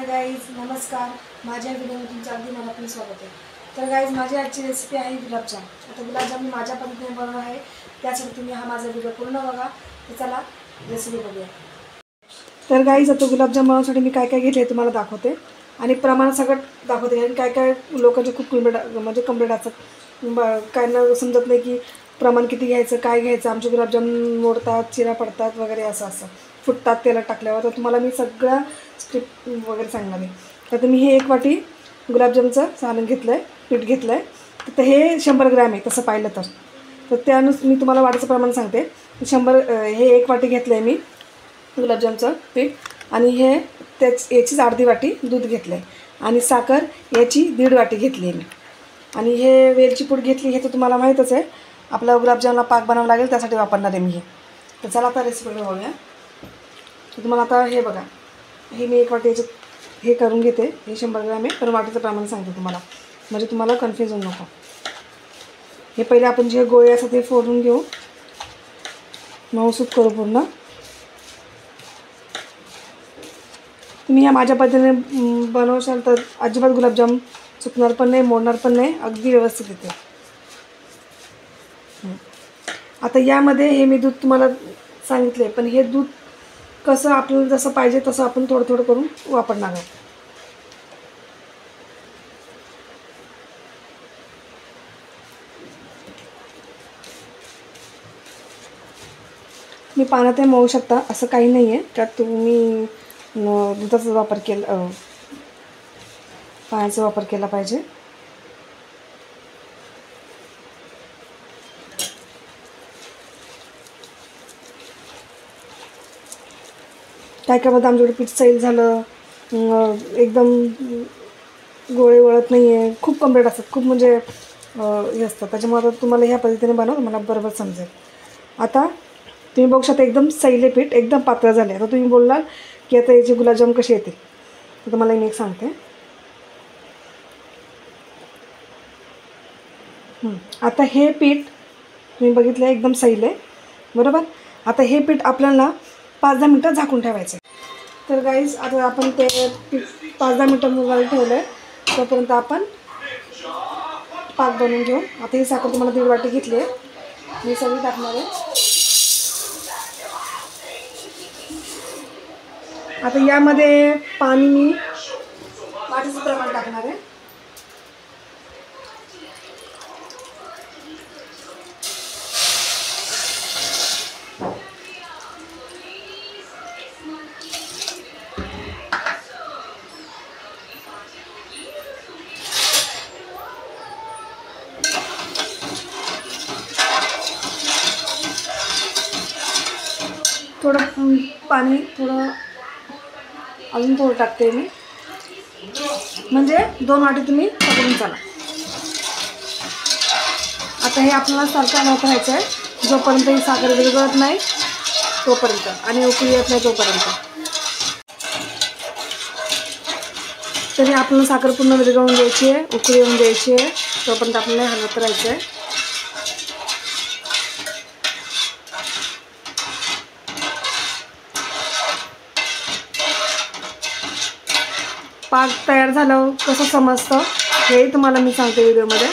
Guys नमस्कार, माझ्या व्हिडिओमध्ये तुमचं अगदी मनापासून स्वागत आहे। तर गाईज माझी आजची रेसिपी आहे गुलाबजाम। आता गुलाबजाम मी माझ्या पद्धतीने बनवणार आहे, त्यासाठी तुम्ही हा माझा व्हिडिओ पूर्ण बघा। तर चला रेसिपी बघूया। तर गाईज आता गुलाबजाम बनवण्यासाठी मी काय काय घेतले तुम्हाला दाखवते आणि प्रमाण सगळं दाखवते। आणि काय काय लोकांचे खूप कंप्लेंट असतात, काय ना समजत नाही की प्रमाण किती घ्यायचं, काय घ्यायचं। आमचे गुलाबजाम मोडतात, चिरा पडतात वगैरे असं फुटतात तेलात टाकल्यावर। तर तुम्हाला मी सगळं स्क्रिप्ट वगैरे सांगणार आहे। तर मी हे 1 वाटी गुलाबजामचं सारण घेतलं आहे, पीठ घेतलं आहे। तर हे 100 ग्रॅम आहे तसं पाहिलं तर त्यानुसार मी तुम्हाला वाटायचं प्रमाण सांगते। 100 हे 1 वाटी घेतलं आहे मी गुलाबजामचं पीठ, आणि हे याचीच अर्धी वाटी दूध घेतलं आहे, आणि साखर याची 1.5 वाटी घेतली आहे मी, आणि हे वेलची पूड घेतली। हे तर तुम्हाला माहीतच आहे, आपला गुलाबजामला पाक बनवावा लागेल त्यासाठी वापरणार आहे मी हे। तर चला आता रेसिपी बघूया। तर तुम्हाला आता हे बघा, हे मी 1 वाटी हे करून घेते। हे 100 ग्रॅम आहे, तर वाटीचं प्रमाण सांगते तुम्हाला, म्हणजे तुम्हाला कन्फ्यूज होऊ नको। हे पहिले आपण जे गोळे असतात ते फोडून घेऊ, मऊसूत करू पूर्ण। तुम्ही या माझ्या पद्धतीने बनवशाल तर अजिबात गुलाबजाम चुकणार पण नाही, मोडणार पण नाही, अगदी व्यवस्थित येते। आता यामध्ये हे मी दूध तुम्हाला सांगितले, पण हे दूध कसं आपल्याला जसं पाहिजे तसं आपण थोडं थोडं करून वापरणार आहोत। मी पाण्यात मळू शकता असं काही नाही आहे, त्यात तुम्ही दुधाचा वापर केला, पाण्याचा वापर केला पाहिजे। काय काय मध्ये आमच्याकडे पीठ सैल झालं, एकदम गोळे वळत नाही आहे, खूप कंप्लेंट असतात, खूप म्हणजे हे असतं। त्याच्यामुळे आता तुम्हाला ह्या पद्धतीने बनव, मला बरोबर समजेल। आता तुम्ही बघू शकता एकदम सैले पीठ, एकदम पातळ झाले। आता तुम्ही बोललाल की आता याचे गुलाबजाम कसे येतील, तर तुम्हाला मी एक सांगते। आता हे पीठ तुम्ही बघितलं एकदम सैले, बरोबर। आता हे पीठ आपल्याला 5-10 मिनटं झाकून ठेवायचं। तर गाईज आता आपण ते पीठ 5-10 मिनटं मुगायला ठेवलं आहे, तोपर्यंत आपण पाक बनवून घेऊ। आता ही साखर तुम्हाला 1.5 वाटी घेतली आहे, मी सगळी टाकणार आहे। आता यामध्ये पाणी मी वाटीचं प्रमाण टाकणार आहे। थोडं पाणी अजून थोडं टाकते मी, म्हणजे 2 वाटी तुम्ही पकडून चला। आता हे आपल्याला सारखं करायचं आहे, जोपर्यंत ही साखर विरघळत नाही तोपर्यंत, आणि उकळी येत नाही तोपर्यंत। तरी आपल्याला साखर पूर्ण विरघळून द्यायची आहे, उकळी येऊन द्यायची आहे, तोपर्यंत आपल्याला हलवत राहायचं आहे। पाक तयार झाल्यावर कसं समजतं हे तुम्हाला मी सांगते व्हिडिओमध्ये।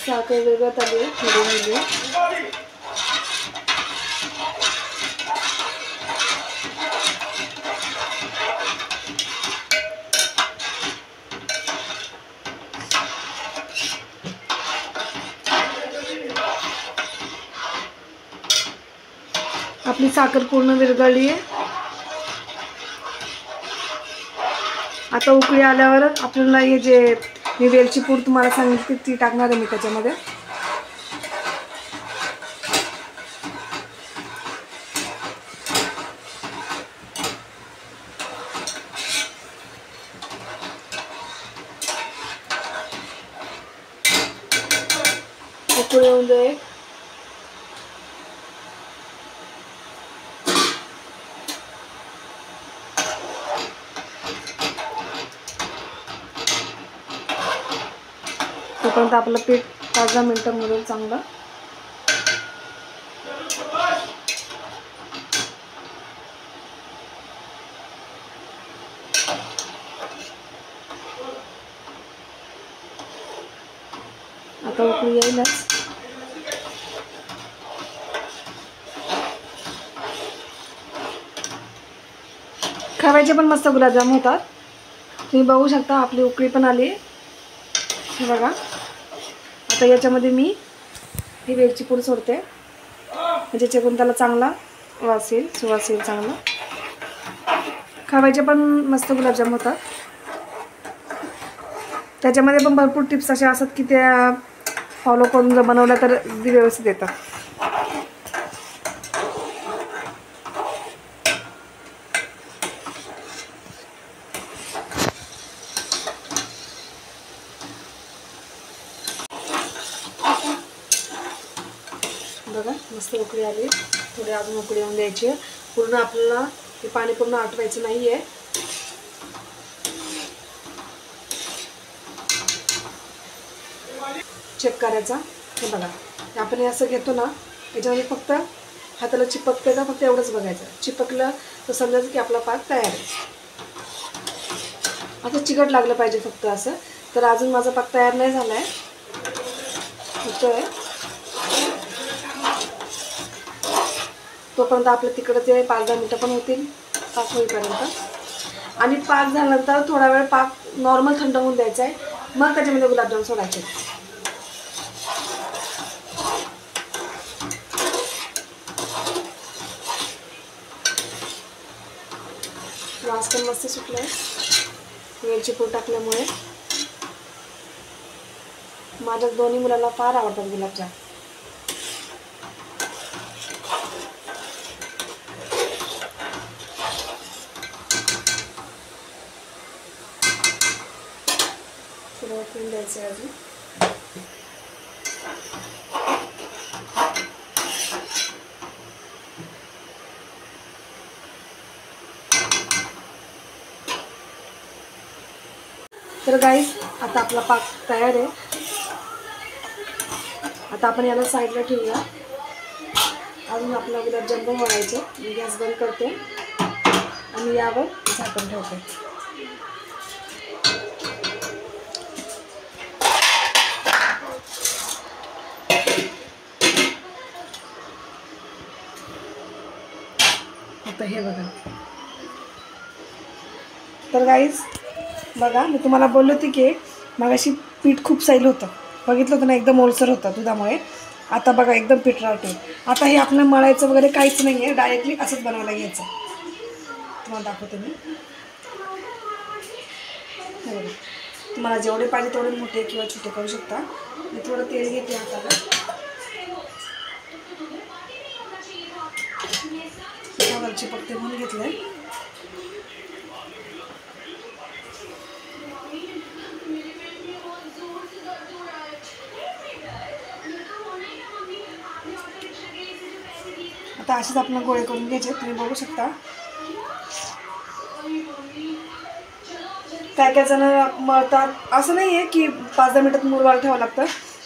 साखर विरघळत आली आहे, आपली साखर पूर्ण विरघळली आहे। आता उकळी आल्यावर आपल्याला हे जे मी वेलची पूड तुम्हाला सांगितली ती टाकणार आहे मी त्याच्यामध्ये। उकळी येऊन दे, तोपर्यंत आपलं पीठ 5-10 मिनटं मुरून चांगलं. आता उकळी येईलच. खावायचे पण मस्त गुलाबजाम होतात. तुम्ही बघू शकता आपली उकळी पण आली. हे बघा. आता याच्यामध्ये मी ही वेलची पूड सोडते, ज्याच्याकडून त्याला चांगला वास येईल, सुवास येईल चांगला. खावायचे पण मस्त गुलाबजाम होतात. त्याच्यामध्ये पण भरपूर टिप्स अशा असतात की त्या फॉलो करून जर बनवल्या तर अगदी व्यवस्थित येतात. बघा मस्त उकळी आली. थोडी अजून उकळी येऊन द्यायची. पूर्ण आपल्याला हे पाणी पूर्ण आटवायचं नाही आहे. चेक करायचा. हे बघा आपण हे असं घेतो ना, याच्यामध्ये फक्त हाताला चिपकते का फक्त एवढंच बघायचं. चिपकलं तर समजायचं की आपला पाक तयार आहे. आता चिकट लागलं पाहिजे फक्त असं. तर अजून माझा पाक तयार नाही झाला आहे, होतोय. तोपर्यंत आपलं तिकडं ते 5-10 मिनटं पण होतील पाक होईपर्यंत. आणि पाक झाल्यानंतर थोडा वेळ पाक नॉर्मल थंड होऊन द्यायचा आहे, मग त्याच्यामध्ये गुलाबजाम सोडायचे. वास पण मस्त सुटला आहे वेलची पूड टाकल्यामुळे. माझ्या दोन्ही मुलांना फार आवडतात गुलाबजाम. थोडं उकळून द्यायचं आहे अजून. तर गाईस आता आपला पाक तयार आहे. आता आपण याला साईडला ठेवूया. अजून आपला गुलाबजाम पण बनवायचे. मी गॅस बंद करते आणि यावर झाकण ठेवते. आता हे बघा. तर गाईस बघा मी तुम्हाला बोललो होती की मगाशी पीठ खूप सैल होतं, बघितलं होतं ना, एकदम ओलसर होतं दुधामुळे. आता बघा एकदम पीठ राहते. आता हे आपलं मळायचं वगैरे काहीच नाही आहे, डायरेक्टली असंच बनवायला घ्यायचं. तुम्हाला दाखवते मी. हे बघा तुम्हाला जेवढे पाहिजे तेवढे मोठे किंवा छोटे करू शकता. मी थोडं तेल घेते हाताला. चिपकते म्हणून घेतलंय. आता असेच आपण गोळे करून घ्यायचे. तुम्ही बघू शकता. काय काय जण मळतात. असं नाही आहे की 5-10 मिनिटात मुरवायला ठेवावं लागतं.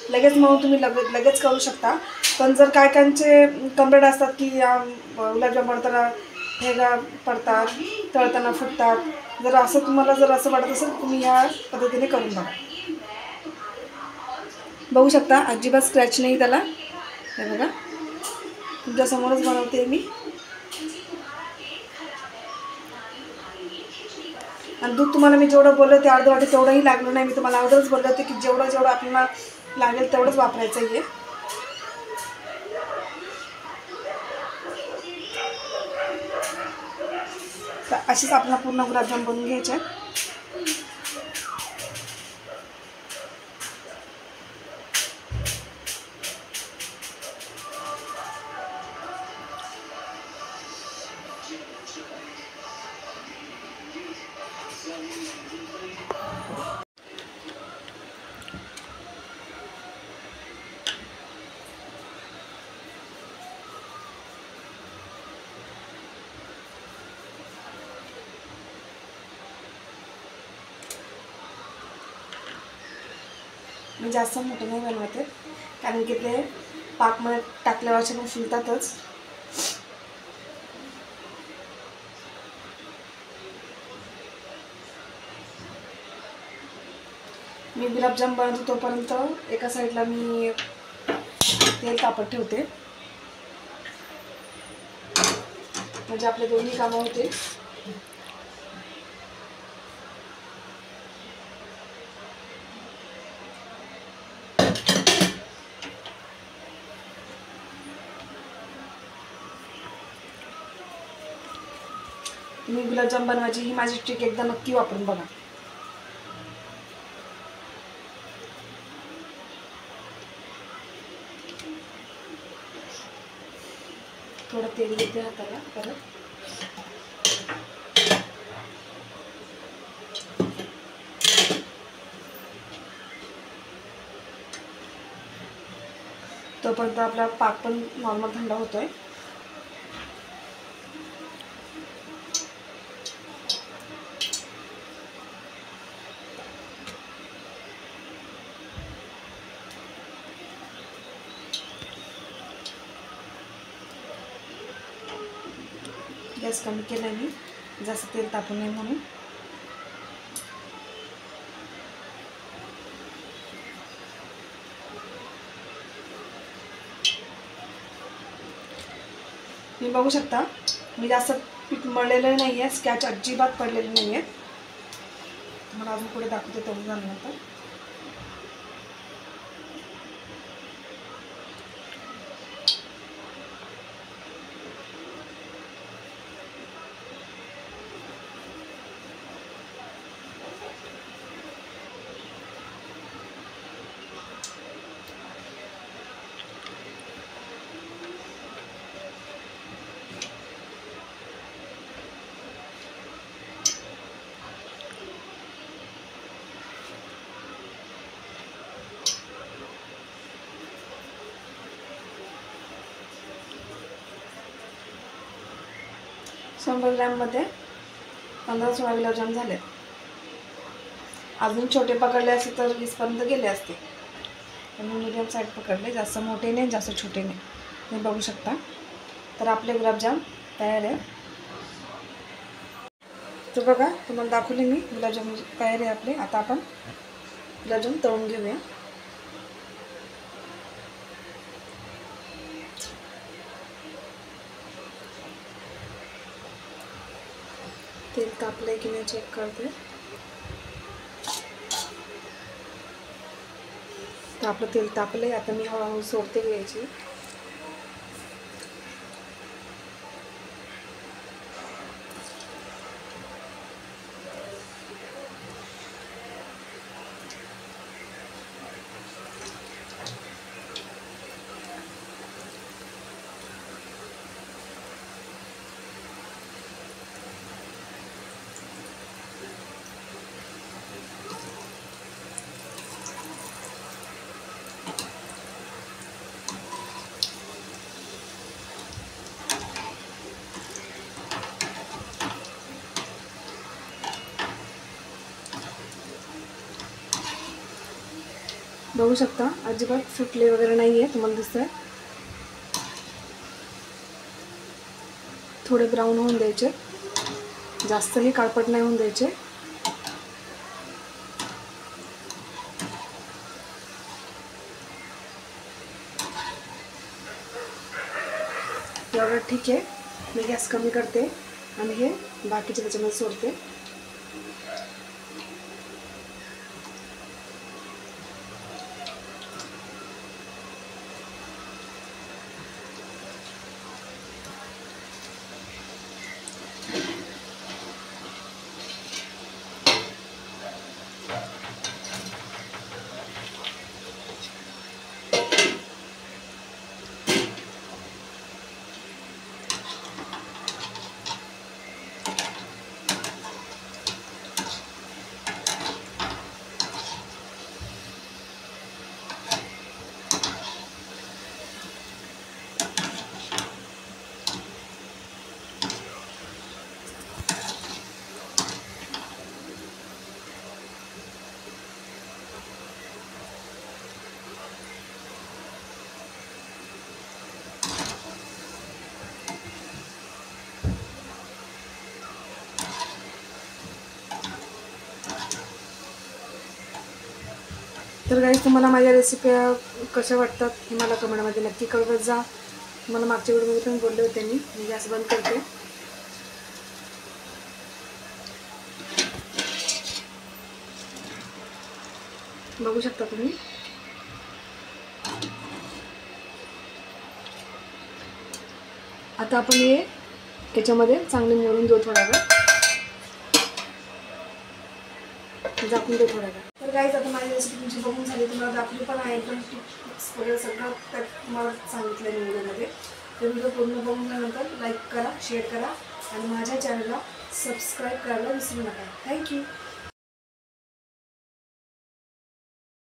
लगेच मग तुम्ही लगेच करू शकता. पण जर काय कायचे कंप्लेंट असतात की गुलाबजाम बनताना हे पडतात, तळताना फुटतात. जर असं तुम्हाला जर असं वाटत असेल तर तुम्ही ह्या पद्धतीने करून बघा. बघू शकता अजिबात स्क्रॅच नाही त्याला. हे बघा तुमच्यासमोरच बनवते मी. आणि दूध तुम्हाला मी जेवढं बोललं ते अर्ध वाटी तेवढंही लागलं नाही. मी तुम्हाला अगोदरच बोललं होते की जेवढं आपल्याला लागेल तेवढंच वापरायचं आहे. तर अशीच आपल्याला पूर्ण गुलाबजाम बनवून घ्यायचे. मी जास्त मोठे नाही बनवते, कारण की ते पाकमध्ये टाकल्यावरचे मग फुलतातच. मी गुलाबजाम बनवतो तोपर्यंत एका साईडला मी तेल तापत ठेवते, म्हणजे आपले दोन्ही कामं होते. तुम्ही गुलाबजाम बनवायची ही माझी ट्रिक एकदा नक्की वापरून बघा. थोडं तेल घेते हाताला परत. तोपर्यंत आपला पाक पण नॉर्मल थंड होतोय. गॅस कमी केला मी, जास्त तेल तापू नये म्हणून. मी बघू शकता मी जास्त पीठ मळलेलं नाही आहे, स्कॅच अजिबात पडलेले नाही आहेत. तुम्हाला अजून पुढे दाखवते तेवढं झाल्यानंतर. शंभर ग्रॅममध्ये 15-16 गुलाबजाम झाले. अजून छोटे पकडले असते तर 20पर्यंत गेले असते, पण मी मीडियम साईज पकडले, जास्त मोठे नाही जास्त छोटे नाही. तुम्ही बघू शकता. तर आपले गुलाबजाम तयार आहे. तर बघा तुम्हाला दाखवले मी गुलाबजाम तयार आहे आपले. आता आपण गुलाबजाम तळून घेऊया. तेल तापलंय की नाही चेक करते. तर आपलं तेल तापलंय. आता मी हळूहळू सोडते घ्यायची. बघू शकता अजिबात फुटले वगैरे नाही आहे. तुम्हाला दिसतंय. थोडे ब्राऊन होऊन द्यायचे, जास्तही काळपट नाही होऊन द्यायचे. एवढं ठीक आहे. मी गॅस कमी करते आणि हे बाकीचे त्याच्यामध्ये सोडते. तर गाईज तुम्हाला माझ्या रेसिप्या कशा वाटतात हे मला कमेंटमध्ये नक्की कळवत जा. मला मागच्या व्हिडिओमध्ये पण बोलले होते मी गॅस बंद करते. बघू शकता तुम्ही. आता आपण हे त्याच्यामध्ये चांगले मोडून देऊ थोडा वेळ, झाकून देऊ थोडा वेळ. तर गाईज आता माझी रेसिपी तुमची बघून झाली, तुम्हाला दाखवली पण आहे, पण टिप्स वगैरे सगळं त्यात तुम्हाला सांगितलं आहे व्हिडिओमध्ये. तर व्हिडिओ पूर्ण बघून झाल्यानंतर लाईक करा, शेअर करा आणि माझ्या चॅनलला सबस्क्राईब करायला विसरू नका. थँक्यू.